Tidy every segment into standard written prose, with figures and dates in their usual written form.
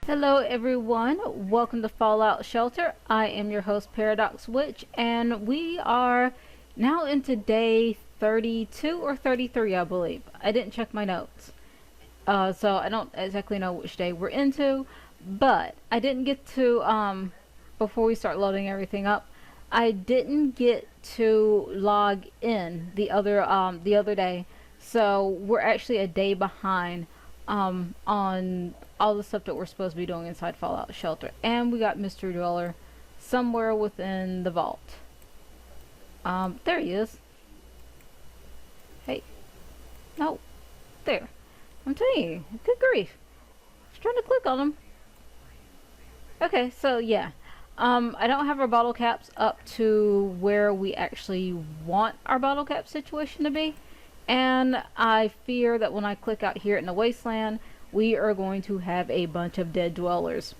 Hello everyone, welcome to Fallout Shelter. I am your host Paradox Witch, and we are now into day 32 or 33, I believe. I didn't check my notes, so I don't exactly know which day we're into, but I didn't get to, before we start loading everything up, I didn't get to log in the other day, so we're actually a day behind on all the stuff that we're supposed to be doing inside Fallout Shelter. And we got Mystery Dweller somewhere within the vault. There he is. Hey. No. There. I'm telling you. Good grief. I was trying to click on him. Okay, so yeah. I don't have our bottle caps up to where we actually want our bottle cap situation to be. And I fear that when I click out here in the wasteland, we are going to have a bunch of dead dwellers.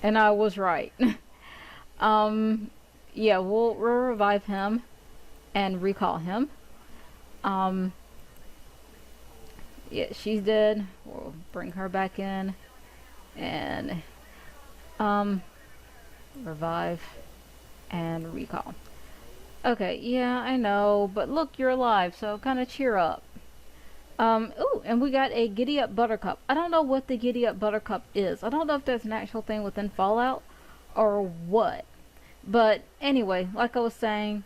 And I was right. Yeah, we'll revive him and recall him. Yeah, she's dead. We'll bring her back in and revive and recall. Okay, yeah, I know, but look, you're alive, so kind of cheer up. Oh, and we got a Giddy Up Buttercup. I don't know what the Giddy Up Buttercup is. I don't know if that's an actual thing within Fallout or what. But anyway, like I was saying,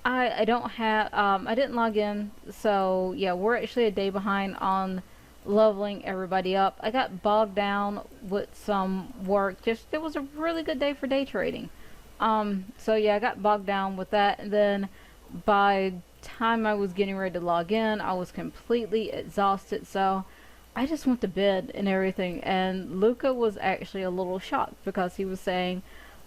I don't have, I didn't log in, so yeah, we're actually a day behind on leveling everybody up. I got bogged down with some work. It was a really good day for day trading. So yeah, I got bogged down with that, and then by time I was getting ready to log in, I was completely exhausted, so I just went to bed and everything. And Luca was actually a little shocked because he was saying,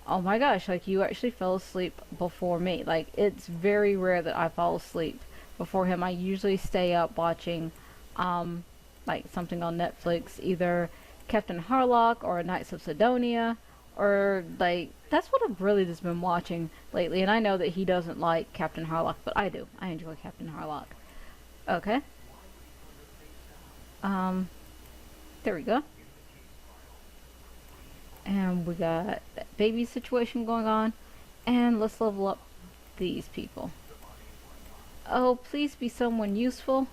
oh my gosh, like, you actually fell asleep before me. Like, it's very rare that I fall asleep before him. I usually stay up watching like something on Netflix, either Captain Harlock or Knights of Sidonia, or like, that's what I've really just been watching lately. And I know that he doesn't like Captain Harlock, but I do. I enjoy Captain Harlock. Okay. There we go. And we got that baby situation going on. And let's level up these people. Oh, please be someone useful.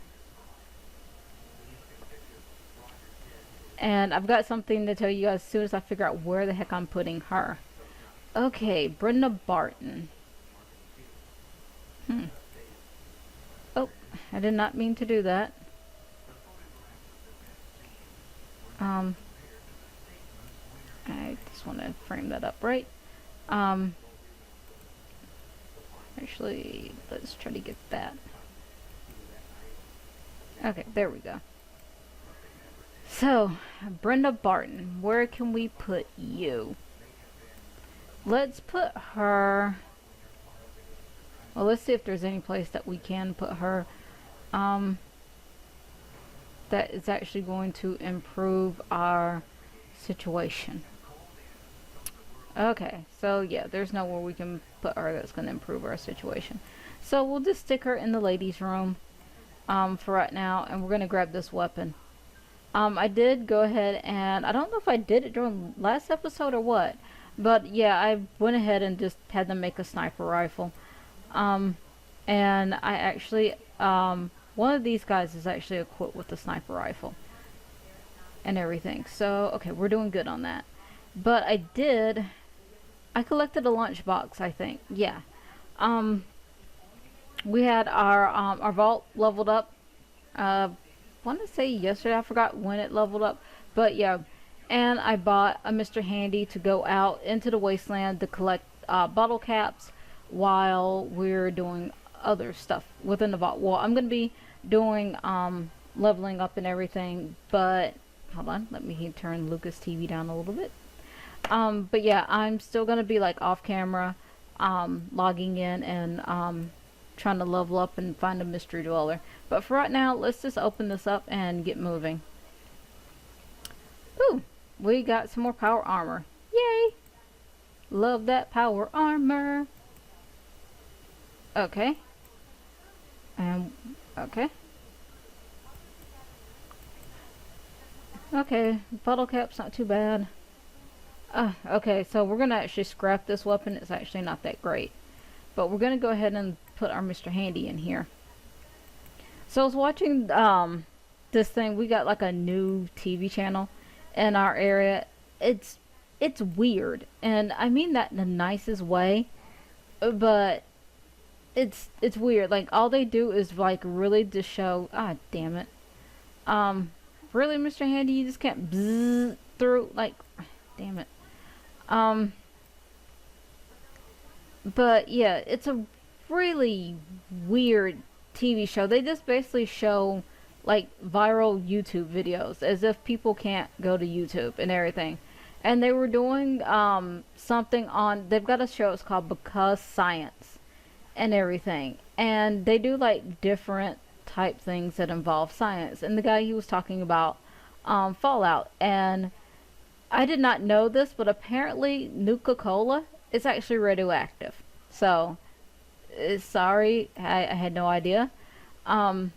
And I've got something to tell you guys as soon as I figure out where the heck I'm putting her. Okay, Brenda Barton. Oh, I did not mean to do that. I just want to frame that up right. Actually, let's try to get that. Okay, there we go. So, Brenda Barton, where can we put you? Let's put her... Well, let's see if there's any place that we can put her that is actually going to improve our situation. Okay, so yeah, there's nowhere we can put her that's going to improve our situation. So we'll just stick her in the ladies' room for right now, and we're going to grab this weapon. I did go ahead and, I don't know if I did it during last episode or what, but yeah, I went ahead and just had them make a sniper rifle. And I actually, one of these guys is actually equipped with the sniper rifle and everything. So, okay, we're doing good on that. But I collected a lunchbox, I think. Yeah. We had our vault leveled up. Want to say yesterday, I forgot when it leveled up, but yeah. And I bought a Mr. Handy to go out into the wasteland to collect bottle caps while we're doing other stuff within the vault. Well, I'm gonna be doing leveling up and everything, but hold on, let me turn Lucas TV down a little bit. But yeah, I'm still gonna be like off camera, logging in and trying to level up and find a mystery dweller. But for right now, let's just open this up and get moving. Ooh, we got some more power armor. Yay! Love that power armor. Okay. Okay. Okay, bottle cap's not too bad. Okay, so we're gonna actually scrap this weapon. It's actually not that great. But we're gonna go ahead and put our Mr. Handy in here. So I was watching this thing. We got like a new TV channel in our area. It's it's weird, and I mean that in the nicest way. But it's weird. Like all they do is like really just show. Ah, damn it. Um, really, Mr. Handy, you just can't bzzz through. Like, damn it. Um, but yeah, it's a really weird TV show. They just basically show like viral YouTube videos as if people can't go to YouTube and everything. And they were doing something on, they've got a show, it's called Because Science and everything. And they do like different type things that involve science. And the guy, he was talking about Fallout, and I did not know this, but apparently Nuka-Cola is actually radioactive. So, sorry, I had no idea. Um,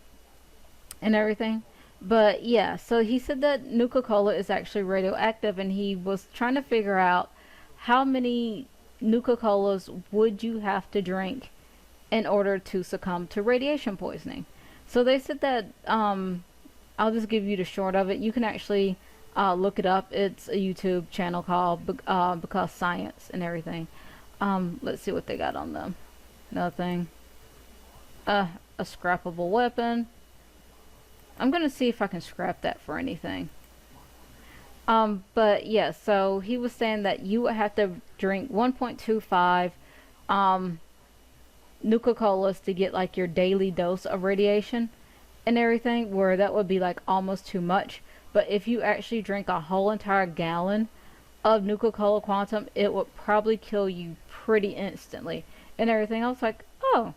and everything. But yeah, so he said that Nuka-Cola is actually radioactive, and he was trying to figure out how many Nuka-Colas would you have to drink in order to succumb to radiation poisoning. So they said that, I'll just give you the short of it. You can actually look it up. It's a YouTube channel called Because Science and everything. Let's see what they got on them. Nothing. A scrappable weapon. I'm gonna see if I can scrap that for anything. But yeah, so he was saying that you would have to drink 1.25 um, Nuka-Colas to get like your daily dose of radiation and everything, where that would be like almost too much. But if you actually drink a whole entire gallon of Nuka-Cola Quantum, it would probably kill you pretty instantly and everything. I was like, oh,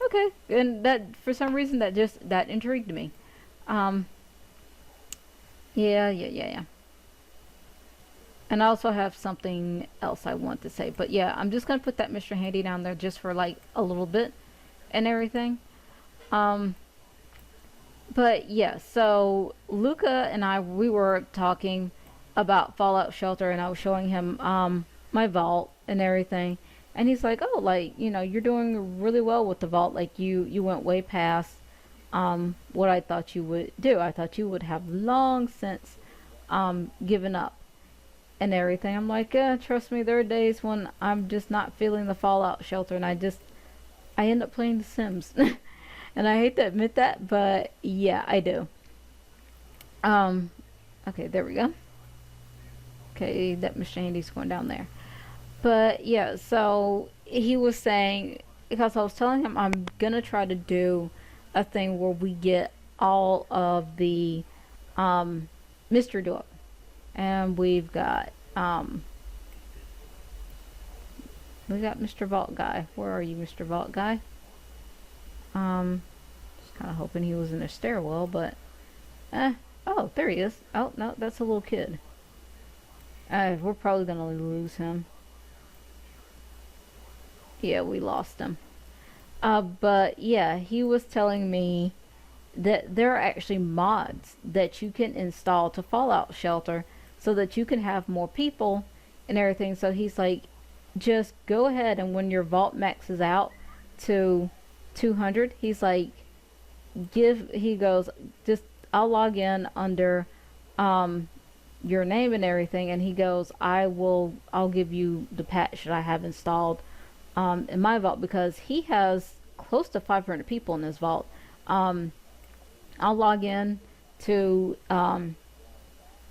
okay. And that, for some reason, that intrigued me. Um, yeah. And I also have something else I want to say. But yeah, I'm just gonna put that Mr. Handy down there just for like a little bit and everything. Um, but yeah, so Luca and I, we were talking about Fallout Shelter, and I was showing him my vault and everything. And he's like, "Oh, like, you're doing really well with the vault. Like you went way past what I thought you would do. I thought you would have long since given up and everything." I'm like, "Yeah, trust me, there are days when I'm just not feeling the Fallout Shelter, and I end up playing The Sims." And I hate to admit that, but yeah, I do. Um, okay, there we go. Okay, that machine's going down there. But yeah, so he was saying, because I was telling him I'm gonna try to do a thing where we get all of the mystery door, and we got Mr. Vault Guy. Where are you, Mr. Vault Guy? Just kind of hoping he was in a stairwell, but oh, there he is. Oh no, that's a little kid. We're probably gonna lose him. Yeah, we lost him. But yeah, he was telling me that there are actually mods that you can install to Fallout Shelter so that you can have more people and everything. So he's like, just go ahead, and when your vault maxes out to 200, he's like, he goes, just, I'll log in under your name and everything, and he goes, I'll give you the patch that I have installed in my vault, because he has close to 500 people in his vault. I'll log in to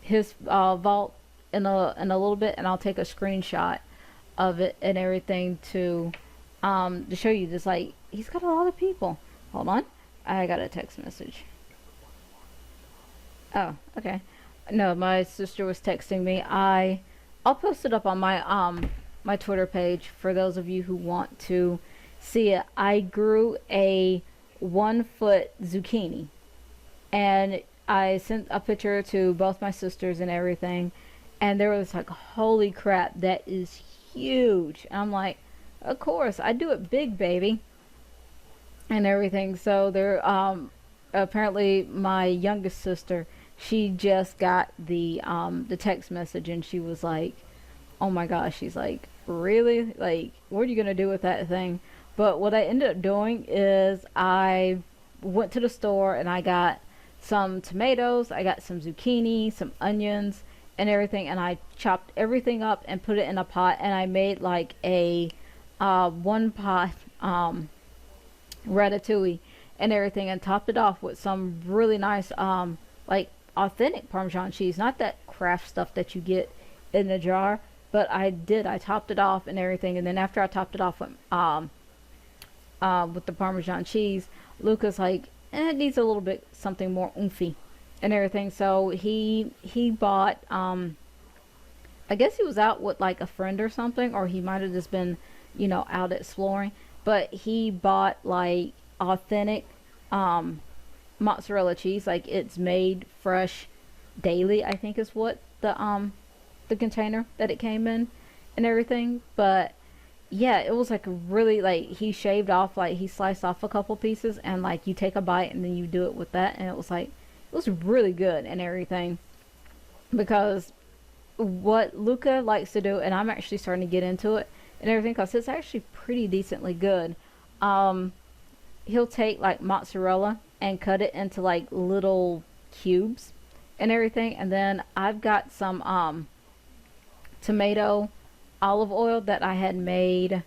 his vault in a little bit, and I'll take a screenshot of it and everything to show you. Just like, he's got a lot of people. Hold on, I got a text message. Oh, okay. No, my sister was texting me. I'll post it up on my Twitter page for those of you who want to see it. I grew a 1-foot zucchini, and I sent a picture to both my sisters and everything, and there was like, holy crap, that is huge. And I'm like, of course, I do it big, baby, and everything. So there, apparently my youngest sister She just got the text message and she was like, oh my gosh, she's like, really? Like, what are you gonna do with that thing? But what I ended up doing is I went to the store and I got some tomatoes, I got some zucchini, some onions, and everything, and I chopped everything up and put it in a pot, and I made like a one pot ratatouille and everything, and topped it off with some really nice like authentic Parmesan cheese, not that Kraft stuff that you get in the jar. But I topped it off and everything, and then after I topped it off with the Parmesan cheese, Luca's like, it needs a little bit something more oomphy and everything. So he bought I guess he was out with like a friend or something, or he might have just been, out exploring. But he bought like authentic um, mozzarella cheese, like it's made fresh daily. I think is what the container that it came in and everything. But yeah, it was like really like he shaved off, like he sliced off a couple pieces, and like you take a bite and then you do it with that, and it was like it was really good and everything. Because what Luca likes to do, and I'm actually starting to get into it and everything, because it's actually pretty decently good. Um, he'll take like mozzarella and cut it into like little cubes and everything, and then I've got some tomato olive oil that I had made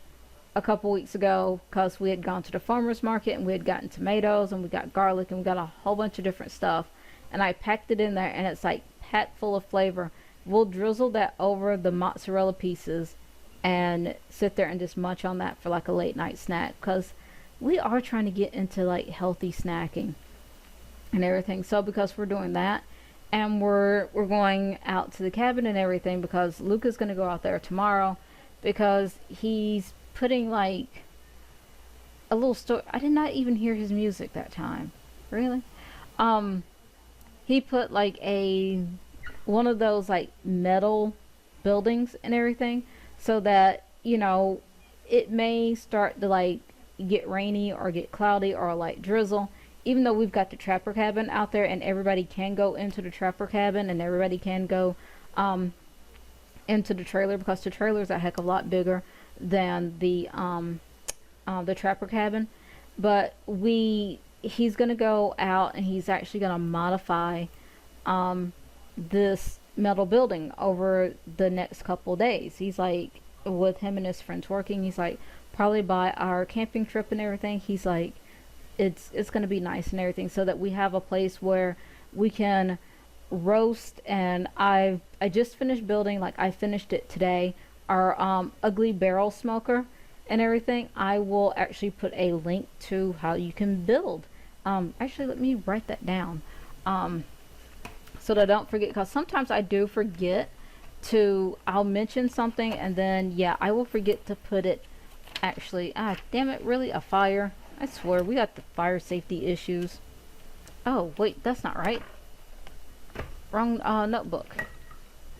a couple weeks ago, because we had gone to the farmer's market and we had gotten tomatoes and we got garlic and we got a whole bunch of different stuff, and I packed it in there and it's like packed full of flavor. We'll drizzle that over the mozzarella pieces and sit there and just munch on that for like a late night snack, because we are trying to get into like healthy snacking and everything. So because we're doing that, and we're going out to the cabin and everything, because Luca's gonna go out there tomorrow, because he's putting like a little story. I did not even hear his music that time. Really? Um, he put like a one of those like metal buildings and everything, so that it may start to like get rainy or get cloudy or like drizzle, even though we've got the trapper cabin out there and everybody can go into the trapper cabin and everybody can go um, into the trailer, because the trailer is a heck of a lot bigger than the trapper cabin. But he's gonna go out and he's actually gonna modify this metal building over the next couple days. He's like, with him and his friends working, he's like, probably by our camping trip and everything, he's like, it's going to be nice and everything, so that we have a place where we can roast. And I just finished building, like I finished it today, our ugly barrel smoker and everything. I will actually put a link to how you can build. Actually, let me write that down, so that I don't forget, because sometimes I do forget to, I'll mention something and then yeah, I will forget to put it. Actually, damn it, really, a fire. I swear, we got the fire safety issues. Oh, wait, that's not right. Wrong notebook.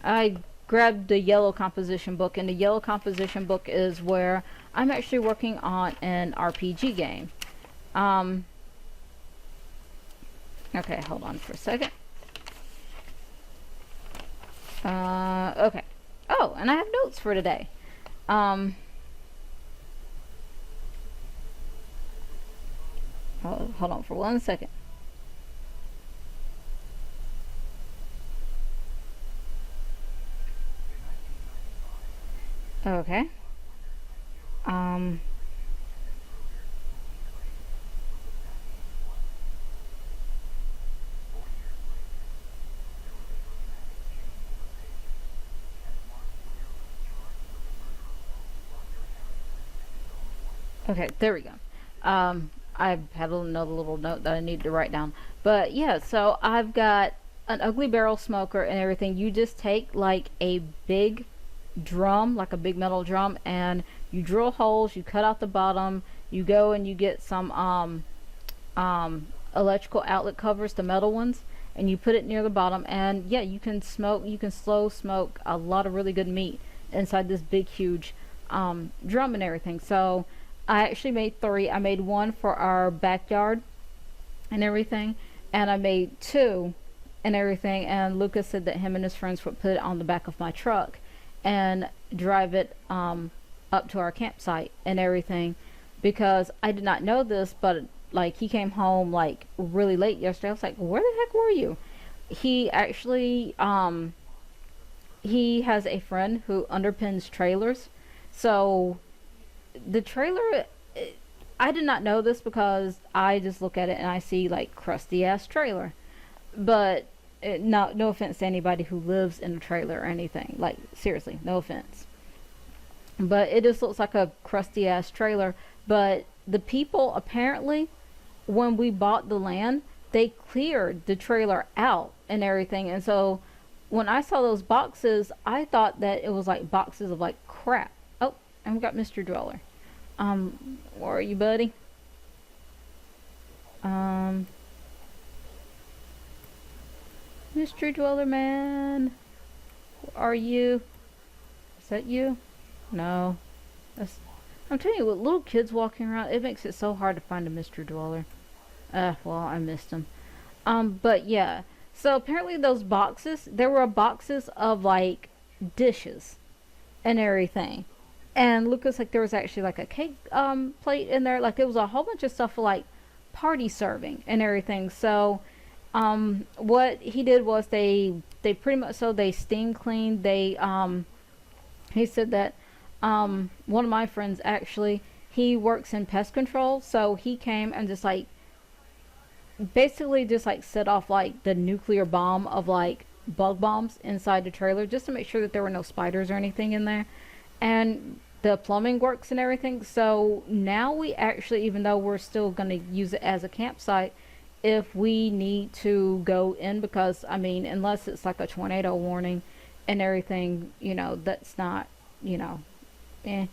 I grabbed the yellow composition book, and the yellow composition book is where I'm actually working on an RPG game. Okay, hold on for a second. Okay. Oh, and I have notes for today. Um, hold on for 1 second. Okay. Um, okay, there we go. I had another little note that I needed to write down. But yeah, so I've got an ugly barrel smoker and everything. You just take like a big drum, like a big metal drum, and you drill holes, you cut out the bottom, you go and you get some electrical outlet covers, the metal ones, and you put it near the bottom, and yeah, you can slow smoke a lot of really good meat inside this big huge drum and everything. So I actually made three. I made one for our backyard and everything, and I made two and everything. And Lucas said that him and his friends would put it on the back of my truck and drive it up to our campsite and everything, because I did not know this, but like he came home like really late yesterday. I was like, where the heck were you? He actually he has a friend who underpins trailers. So the trailer, I did not know this because I just look at it and I see like crusty ass trailer. But no offense to anybody who lives in a trailer or anything. Like seriously, no offense. But it just looks like a crusty ass trailer. But the people apparently, when we bought the land, they cleared the trailer out and everything. And so when I saw those boxes, I thought that it was like boxes of like crap. Oh, and we got Mr. Dweller. Where are you, buddy? Um, Mr. Dweller man, where are you? Is that you? No, that's. I'm telling you, with little kids walking around, it makes it so hard to find a Mr. Dweller. Well, I missed him. But yeah. So apparently those boxes, there were boxes of like dishes and everything. And Lucas, like there was actually like a cake plate in there. Like it was a whole bunch of stuff for like party serving and everything. So what he did was they pretty much, so they steam cleaned. He said that one of my friends actually, he works in pest control, so he came and just like basically just like set off like the nuclear bomb of like bug bombs inside the trailer just to make sure that there were no spiders or anything in there. And the plumbing works and everything. So now we actually, even though we're still going to use it as a campsite, if we need to go in, because I mean, unless it's like a tornado warning and everything, you know, that's not, you know, eh.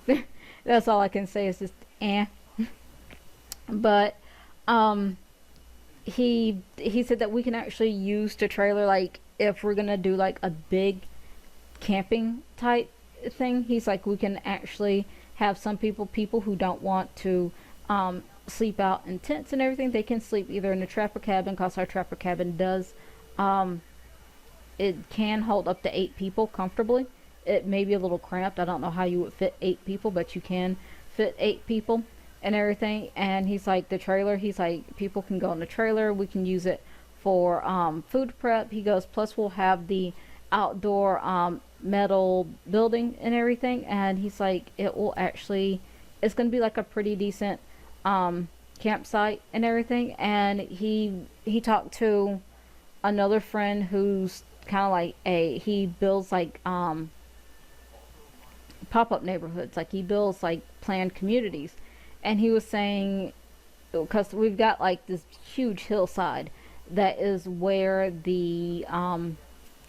That's all I can say is just eh. But he said that we can actually use the trailer like if we're gonna do like a big camping type thing. He's like, we can actually have some people who don't want to sleep out in tents and everything, they can sleep either in the trapper cabin, because our trapper cabin does it can hold up to 8 people comfortably. It may be a little cramped. I don't know how you would fit 8 people, but you can fit 8 people and everything. And he's like, the trailer, he's like, people can go in the trailer. We can use it for food prep. He goes, plus we'll have the outdoor metal building and everything. And he's like, it will actually, it's going to be like a pretty decent campsite and everything. And he talked to another friend who's kind of like he builds like pop-up neighborhoods, like he builds like planned communities. And he was saying, because we've got like this huge hillside that is where the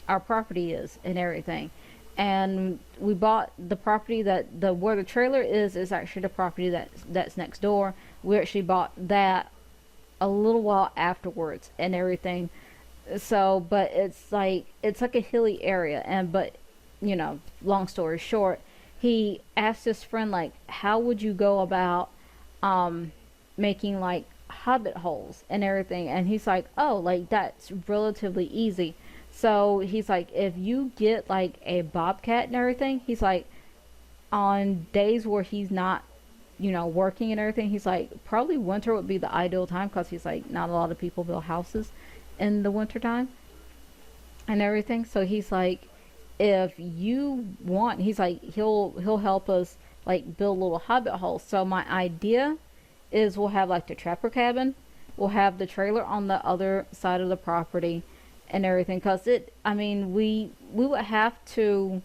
our property is and everything. And we bought the property that the where the trailer is actually the property that's next door. We actually bought that a little while afterwards and everything. So, but it's like a hilly area. And but you know, long story short, he asked his friend like, how would you go about making like hobbit holes and everything? And he's like, oh, like that's relatively easy. So he's like, if you get like a bobcat and everything, he's like, on days where he's not, you know, working and everything, he's like, probably winter would be the ideal time, because he's like, not a lot of people build houses in the winter time and everything. So he's like, if you want, he's like, he'll help us like build little hobbit holes. So my idea is we'll have like the trapper cabin, we'll have the trailer on the other side of the property and everything, because I mean, we would have to,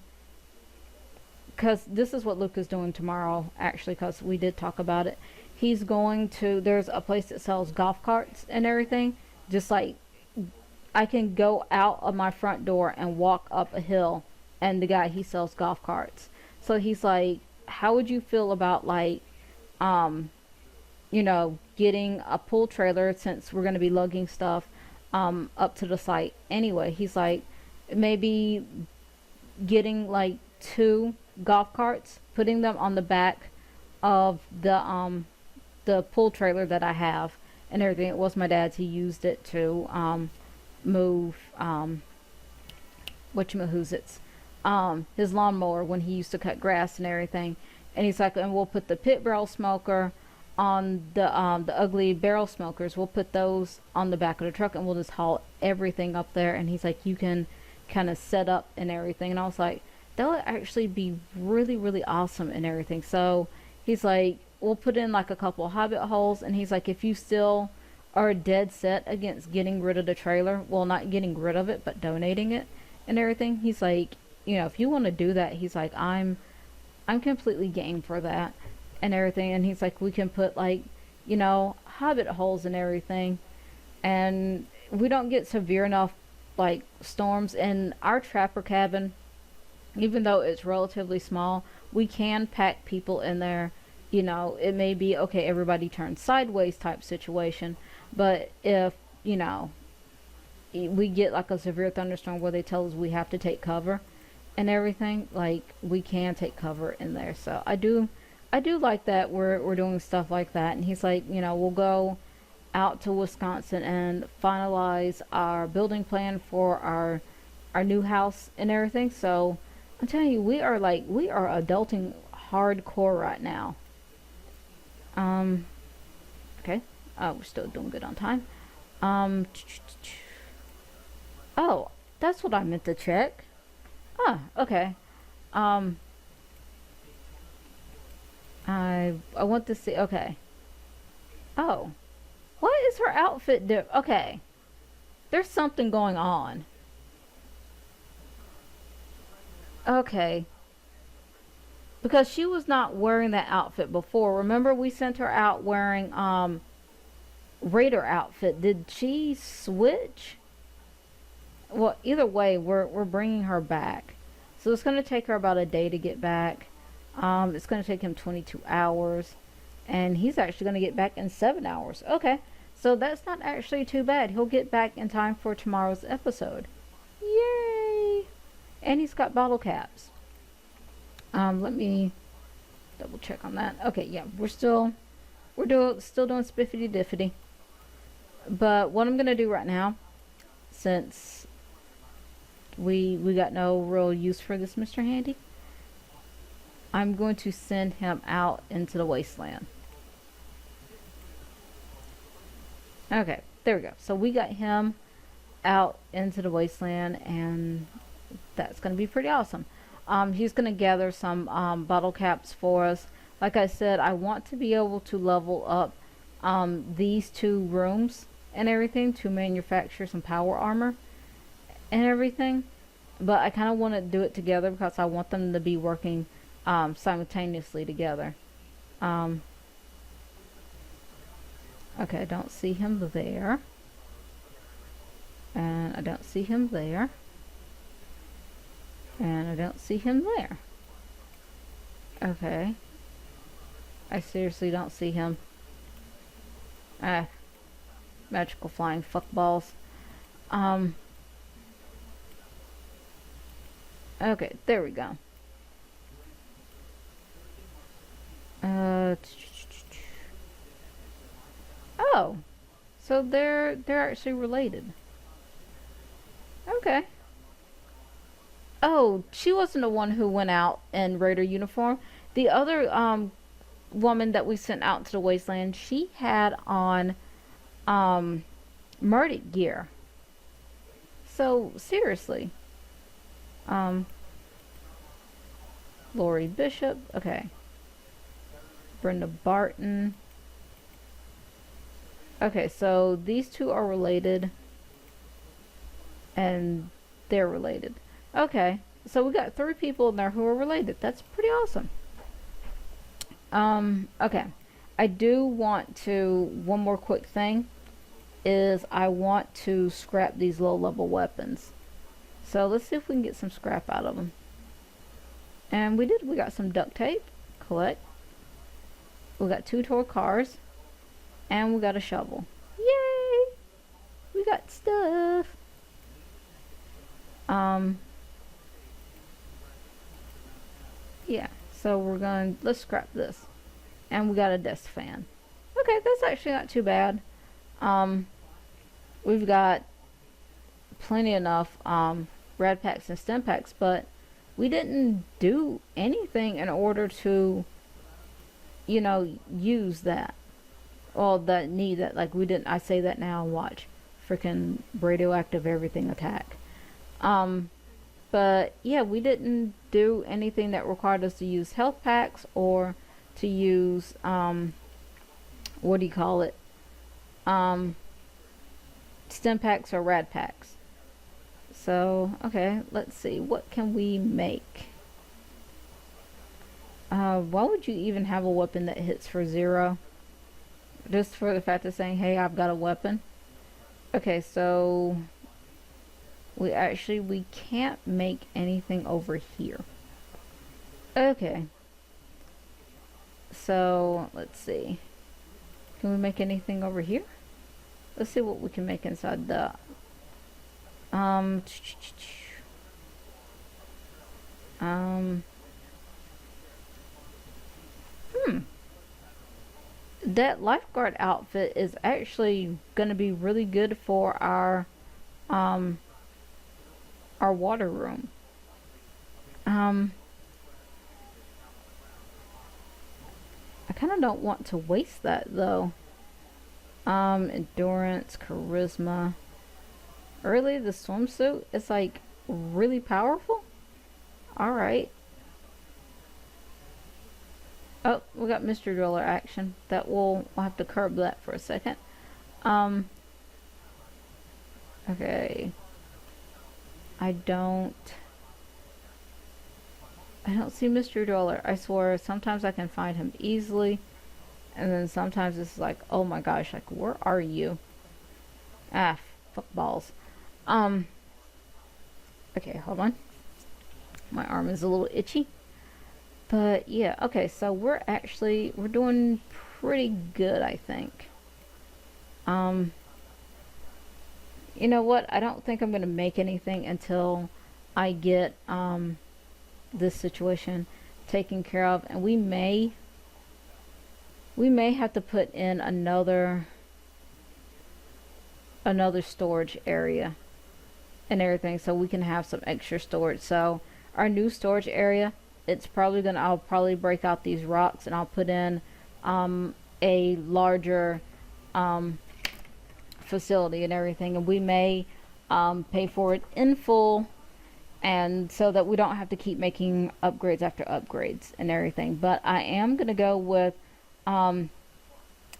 because this is what Luke is doing tomorrow actually, because we did talk about it. He's going to, there's a place that sells golf carts and everything, just like I can go out of my front door and walk up a hill, and the guy, he sells golf carts. So he's like, how would you feel about like you know, getting a pull trailer, since we're going to be lugging stuff up to the site anyway. He's like, maybe getting like 2 golf carts, putting them on the back of the pull trailer that I have and everything. It was my dad's. He used it to move, his lawnmower when he used to cut grass and everything. And he's like, and we'll put the pit barrel smoker on the ugly barrel smokers. We'll put those on the back of the truck and we'll just haul everything up there. And he's like, you can kind of set up and everything. And I was like, that would actually be really, really awesome and everything. So he's like, we'll put in like a couple of hobbit holes. And he's like, if you still are dead set against getting rid of the trailer, well, not getting rid of it, but donating it and everything, he's like, you know, if you want to do that, he's like, I'm completely game for that and everything. And he's like, we can put like, you know, hobbit holes and everything, and we don't get severe enough like storms in our trapper cabin. Even though it's relatively small, we can pack people in there. You know, it may be okay, everybody turns sideways type situation, but if, you know, we get like a severe thunderstorm where they tell us we have to take cover and everything, like we can take cover in there. So I do like that we're doing stuff like that. And he's like, you know, we'll go out to Wisconsin and finalize our building plan for our new house and everything. So I'm telling you, we are adulting hardcore right now. Um, okay. We're still doing good on time. Um, oh, that's what I meant to check. Ah, okay. Um, I want to see. Okay. Oh, what is her outfit do? Okay, there's something going on. Okay, because she was not wearing that outfit before. Remember, we sent her out wearing Raider outfit. Did she switch? Well, either way, we're bringing her back. So it's gonna take her about a day to get back. It's gonna take him 22 hours, and he's actually gonna get back in 7 hours. Okay, so that's not actually too bad. He'll get back in time for tomorrow's episode. Yay! And he's got bottle caps. Let me double check on that. Okay, yeah, still doing spiffity diffity. But what I'm gonna do right now, since we got no real use for this Mr. Handy, I'm going to send him out into the wasteland. Okay, there we go. So we got him out into the wasteland, and that's going to be pretty awesome. He's going to gather some bottle caps for us. Like I said, I want to be able to level up these two rooms and everything to manufacture some power armor and everything. But I kind of want to do it together because I want them to be working simultaneously together. Um, okay, I don't see him there. And I don't see him there. And I don't see him there. Okay. I seriously don't see him. Ah, magical flying fuckballs. Um, okay, there we go. Uh, oh, so they're actually related. Okay. Oh, she wasn't the one who went out in Raider uniform. The other woman that we sent out to the wasteland, she had on um Murdic gear. So seriously, um, Lori Bishop. Okay, Brenda Barton. Okay, so these two are related, and they're related. Okay, so we got three people in there who are related. That's pretty awesome. Okay. I do want to, one more quick thing is I want to scrap these low level weapons. So let's see if we can get some scrap out of them. And we did. We got some duct tape. Collect. We got two toy cars. And we got a shovel. Yay! We got stuff. Yeah. So we're going to, let's scrap this. And we got a desk fan. Okay, that's actually not too bad. Um, we've got plenty enough red packs and stim packs, but we didn't do anything in order to, you know, use that. Well, that need that, like, we didn't. I say that now and watch freaking radioactive everything attack. Um, but yeah, we didn't do anything that required us to use health packs or to use what do you call it? Um, stim packs or rad packs. So okay, let's see. What can we make? Why would you even have a weapon that hits for 0? Just for the fact of saying, hey, I've got a weapon. Okay, so we can't make anything over here. Okay. So let's see. Can we make anything over here? Let's see what we can make inside the um um hmm. That lifeguard outfit is actually gonna be really good for um our water room. Um I kinda don't want to waste that though. Endurance, charisma. Early the swimsuit is like really powerful. Alright. Oh, we got Mr. Driller action. That we'll have to curb that for a second. Um okay. I don't see Mr. Driller. I swear sometimes I can find him easily and then sometimes it's like, oh my gosh, like where are you? Ah, fuck balls. Um okay, hold on. My arm is a little itchy. But yeah, okay, so we're doing pretty good, I think. Um you know what? I don't think I'm gonna make anything until I get this situation taken care of, and we may have to put in another storage area and everything so we can have some extra storage. So our new storage area, I'll probably break out these rocks and I'll put in a larger facility and everything, and we may pay for it in full, and so that we don't have to keep making upgrades after upgrades and everything. But I am gonna go with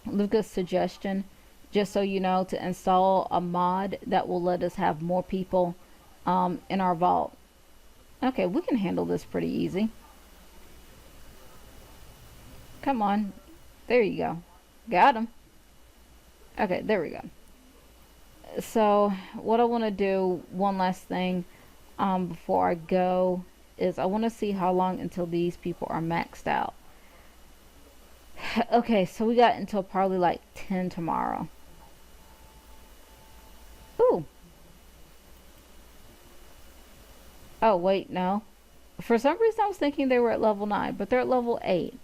Luca's suggestion, just so you know, to install a mod that will let us have more people in our vault. Okay, we can handle this pretty easy. Come on. There you go. Got him. Okay, there we go. So, what I want to do, one last thing, before I go, is I want to see how long until these people are maxed out. Okay, so we got until probably like 10 tomorrow. Ooh. Oh, wait, no. For some reason I was thinking they were at level 9, but they're at level 8.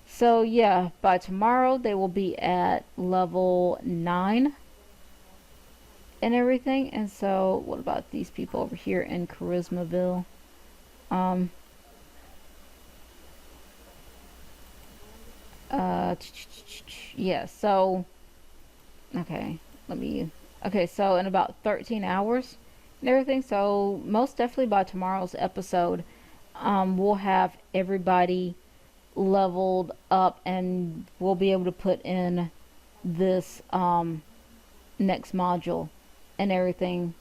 So yeah, by tomorrow they will be at level 9 and everything. And so what about these people over here in Charismaville? Yeah, so okay, so in about 13 hours and everything, so most definitely by tomorrow's episode we'll have everybody leveled up and we'll be able to put in this next module and everything.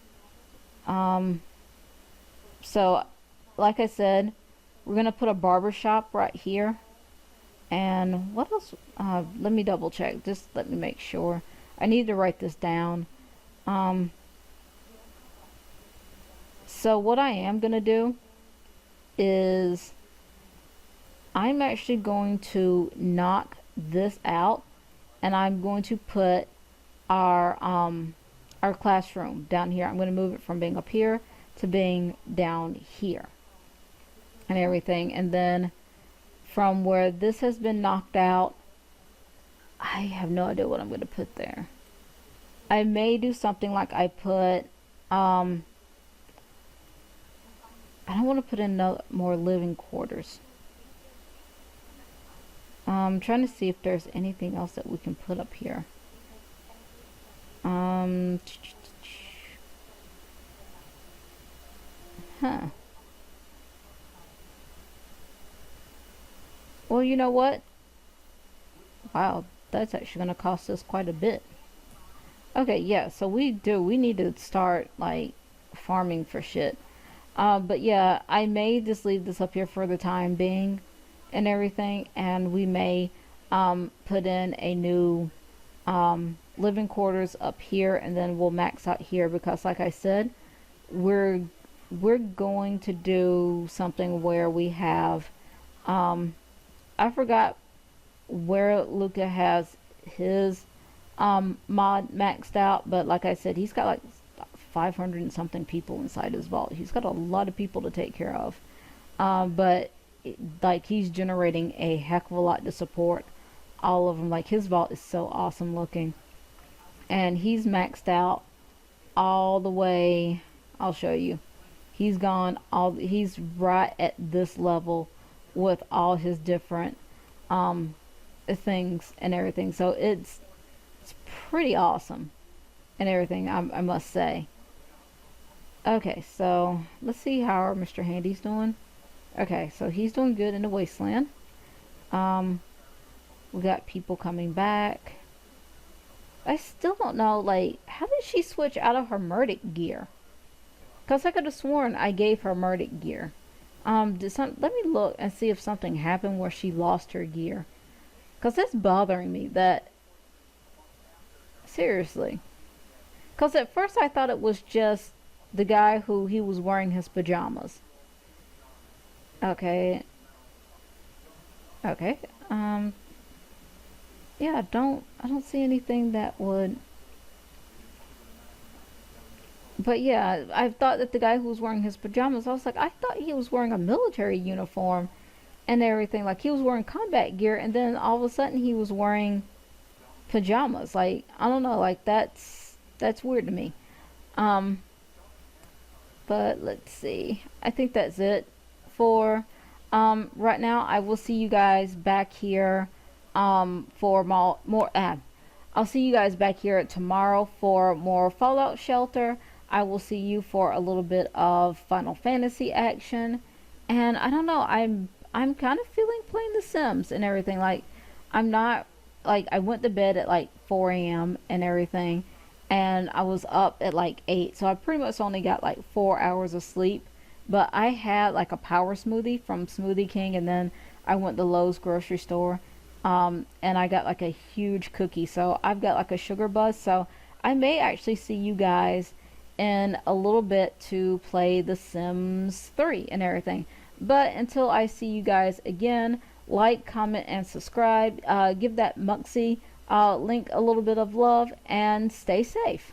So like I said, we're gonna put a barber shop right here. And what else? Let me double check. Just let me make sure. I need to write this down. So what I am gonna do is I'm actually going to knock this out, and I'm going to put our classroom down here. I'm going to move it from being up here to being down here and everything. And then from where this has been knocked out, I have no idea what I'm going to put there. I may do something like I put Um, I don't want to put in no more living quarters. I'm trying to see if there's anything else that we can put up here. Um, huh. Well, you know what? Wow, that's actually going to cost us quite a bit. Okay, yeah, so we need to start, like, farming for shit. But yeah, I may just leave this up here for the time being and everything, and we may, put in a new, living quarters up here, and then we'll max out here because, like I said, we're we're going to do something where we have, um, I forgot where Luca has his, mod maxed out, but like I said, he's got like 500 and something people inside his vault. He's got a lot of people to take care of. But like he's generating a heck of a lot to support all of them. Like his vault is so awesome looking, and he's maxed out all the way. I'll show you. He's gone all. He's right at this level with all his different, um, things and everything. So it's pretty awesome and everything. I must say. Okay, so let's see how our Mr. Handy's doing. Okay, so he's doing good in the wasteland. Um, we got people coming back. I still don't know, like, how did she switch out of her Murdic gear? Because I could have sworn I gave her Murdic gear. Let me look and see if something happened where she lost her gear. Because that's bothering me, that, seriously. Because at first I thought it was just the guy who he was wearing his pajamas. Okay, okay. Yeah, I don't see anything that would. But yeah, I thought that the guy who was wearing his pajamas, I was like, I thought he was wearing a military uniform and everything. Like he was wearing combat gear, and then all of a sudden he was wearing pajamas. Like I don't know, like that's weird to me. Um, but let's see. I think that's it for, right now. I will see you guys back here, for more. I'll see you guys back here tomorrow for more Fallout Shelter. I will see you for a little bit of Final Fantasy action, and I don't know. I'm kind of feeling playing The Sims and everything. Like I'm not, like I went to bed at like 4 a.m. and everything, and I was up at like 8, so I pretty much only got like 4 hours of sleep. But I had like a power smoothie from Smoothie King, and then I went to Lowe's grocery store, and I got like a huge cookie. So I've got like a sugar buzz. So I may actually see you guys in a little bit to play The Sims 3 and everything. But until I see you guys again, like, comment, and subscribe. Give that Muxie, link a little bit of love, and stay safe.